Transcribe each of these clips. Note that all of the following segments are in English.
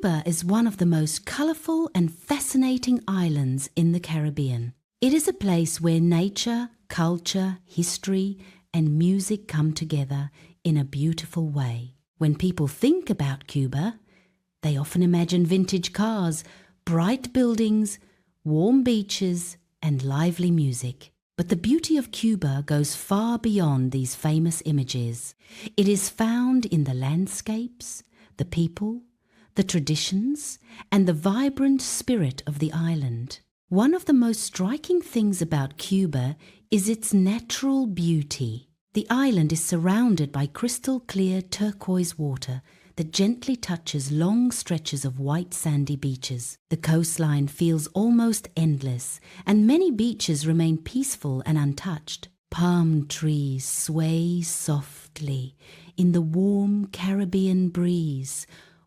Cuba is one of the most colorful and fascinating islands in the Caribbean. It is a place where nature, culture, history, and music come together in a beautiful way. When people think about Cuba, they often imagine vintage cars, bright buildings, warm beaches, and lively music. But the beauty of Cuba goes far beyond these famous images. It is found in the landscapes, the people, the traditions, and the vibrant spirit of the island. One of the most striking things about Cuba is its natural beauty. The island is surrounded by crystal clear turquoise water that gently touches long stretches of white sandy beaches. The coastline feels almost endless, and many beaches remain peaceful and untouched. Palm trees sway softly in the warm Caribbean breeze,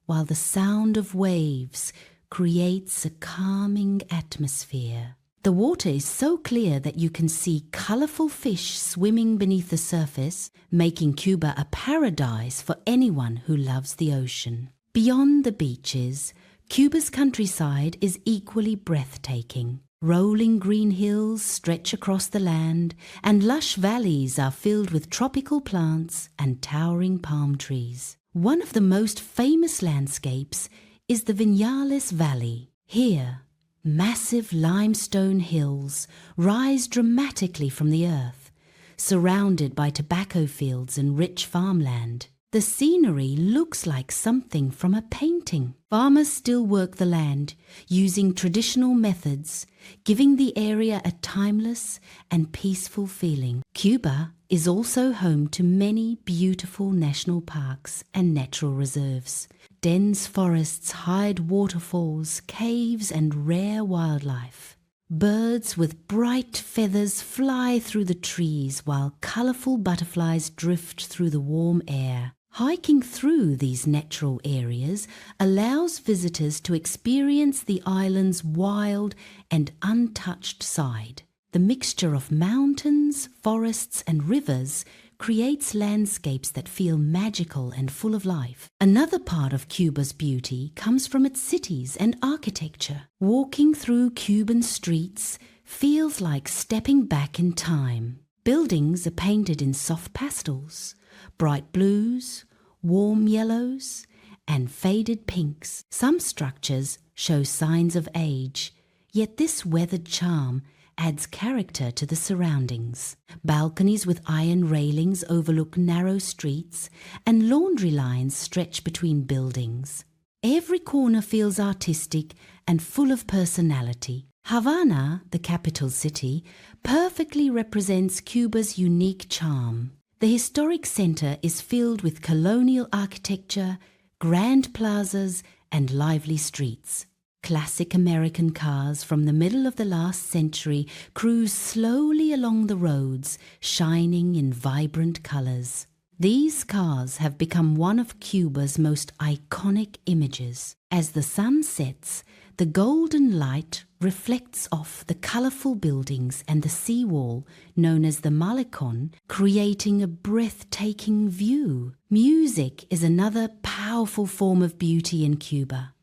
while the sound of waves creates a calming atmosphere. The water is so clear that you can see colorful fish swimming beneath the surface, making Cuba a paradise for anyone who loves the ocean. Beyond the beaches, Cuba's countryside is equally breathtaking. Rolling green hills stretch across the land, and lush valleys are filled with tropical plants and towering palm trees. One of the most famous landscapes is the Vinales Valley. Here, massive limestone hills rise dramatically from the earth, surrounded by tobacco fields and rich farmland. The scenery looks like something from a painting. Farmers still work the land using traditional methods, giving the area a timeless and peaceful feeling. Cuba is also home to many beautiful national parks and natural reserves. Dense forests hide waterfalls, caves, and rare wildlife. Birds with bright feathers fly through the trees while colorful butterflies drift through the warm air. Hiking through these natural areas allows visitors to experience the island's wild and untouched side. The mixture of mountains, forests, and rivers creates landscapes that feel magical and full of life. Another part of Cuba's beauty comes from its cities and architecture. Walking through Cuban streets feels like stepping back in time. Buildings are painted in soft pastels, bright blues, warm yellows, and faded pinks. Some structures show signs of age, yet this weathered charm adds character to the surroundings. Balconies with iron railings overlook narrow streets, and laundry lines stretch between buildings. Every corner feels artistic and full of personality. Havana, the capital city, perfectly represents Cuba's unique charm. The historic center is filled with colonial architecture, grand plazas, and lively streets. Classic American cars from the middle of the last century cruise slowly along the roads, shining in vibrant colors. These cars have become one of Cuba's most iconic images. As the sun sets, the golden light reflects off the colorful buildings and the seawall known as the Malecon, creating a breathtaking view. Music is another powerful form of beauty in Cuba.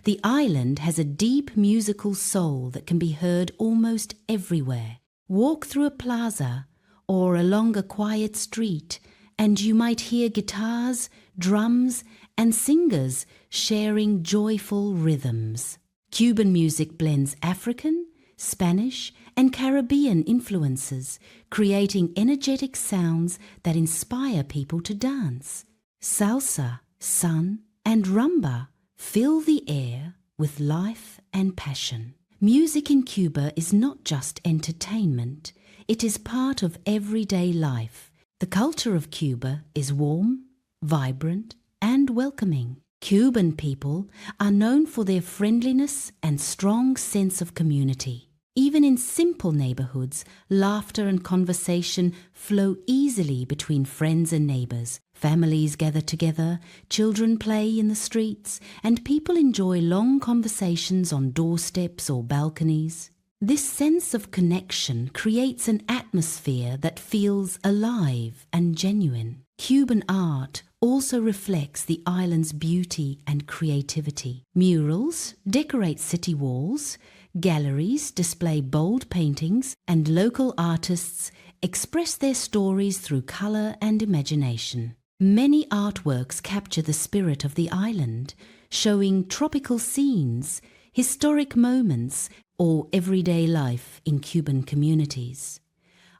The island has a deep musical soul that can be heard almost everywhere. Walk through a plaza or along a quiet street, and you might hear guitars, drums, and singers sharing joyful rhythms. Cuban music blends African, Spanish, and Caribbean influences, creating energetic sounds that inspire people to dance. Salsa, son, and rumba fill the air with life and passion. Music in Cuba is not just entertainment, it is part of everyday life. The culture of Cuba is warm, vibrant, and welcoming. Cuban people are known for their friendliness and strong sense of community. Even in simple neighborhoods, laughter and conversation flow easily between friends and neighbors. Families gather together, children play in the streets, and people enjoy long conversations on doorsteps or balconies. This sense of connection creates an atmosphere that feels alive and genuine. Cuban art, also reflects the island's beauty and creativity. Murals decorate city walls, galleries display bold paintings, and local artists express their stories through color and imagination. Many artworks capture the spirit of the island, showing tropical scenes, historic moments, or everyday life in Cuban communities.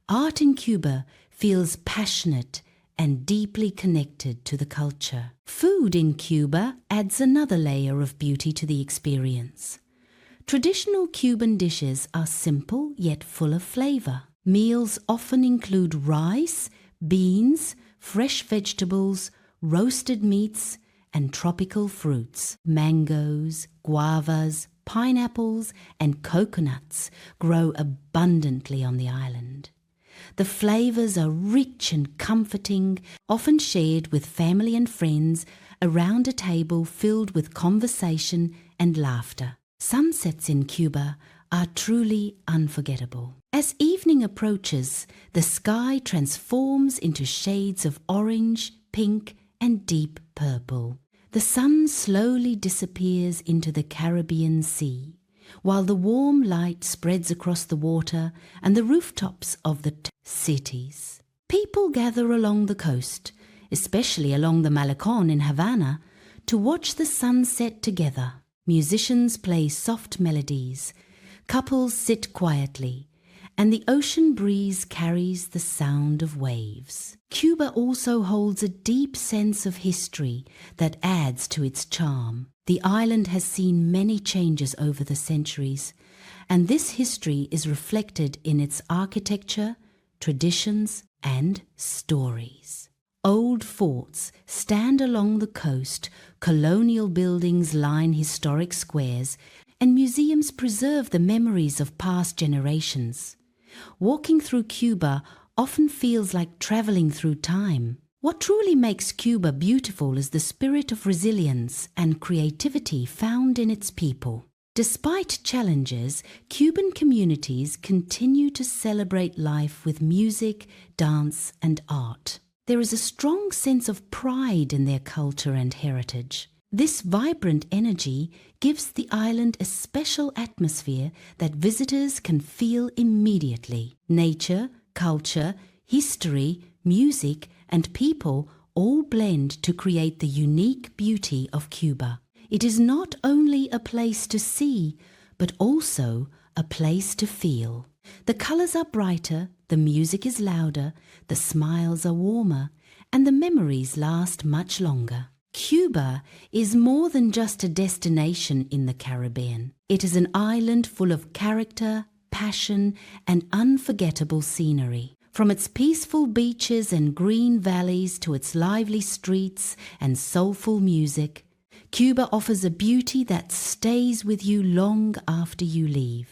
Art in Cuba feels passionate and deeply connected to the culture. Food in Cuba adds another layer of beauty to the experience. Traditional Cuban dishes are simple yet full of flavor. Meals often include rice, beans, fresh vegetables, roasted meats, and tropical fruits. Mangoes, guavas, pineapples, and coconuts grow abundantly on the island. The flavors are rich and comforting, often shared with family and friends around a table filled with conversation and laughter. Sunsets in Cuba are truly unforgettable. As evening approaches, the sky transforms into shades of orange, pink, and deep purple. The sun slowly disappears into the Caribbean Sea, while the warm light spreads across the water and the rooftops of the cities. People gather along the coast, especially along the Malecon in Havana, to watch the sunset together. Musicians play soft melodies, couples sit quietly, and the ocean breeze carries the sound of waves. Cuba also holds a deep sense of history that adds to its charm. The island has seen many changes over the centuries, and this history is reflected in its architecture, traditions, and stories. Old forts stand along the coast, colonial buildings line historic squares, and museums preserve the memories of past generations. Walking through Cuba often feels like traveling through time. What truly makes Cuba beautiful is the spirit of resilience and creativity found in its people. Despite challenges, Cuban communities continue to celebrate life with music, dance, and art. There is a strong sense of pride in their culture and heritage. This vibrant energy gives the island a special atmosphere that visitors can feel immediately. Nature, culture, history, music, and people all blend to create the unique beauty of Cuba. It is not only a place to see, but also a place to feel. The colors are brighter, the music is louder, the smiles are warmer, and the memories last much longer. Cuba is more than just a destination in the Caribbean. It is an island full of character, passion, and unforgettable scenery. From its peaceful beaches and green valleys to its lively streets and soulful music, Cuba offers a beauty that stays with you long after you leave.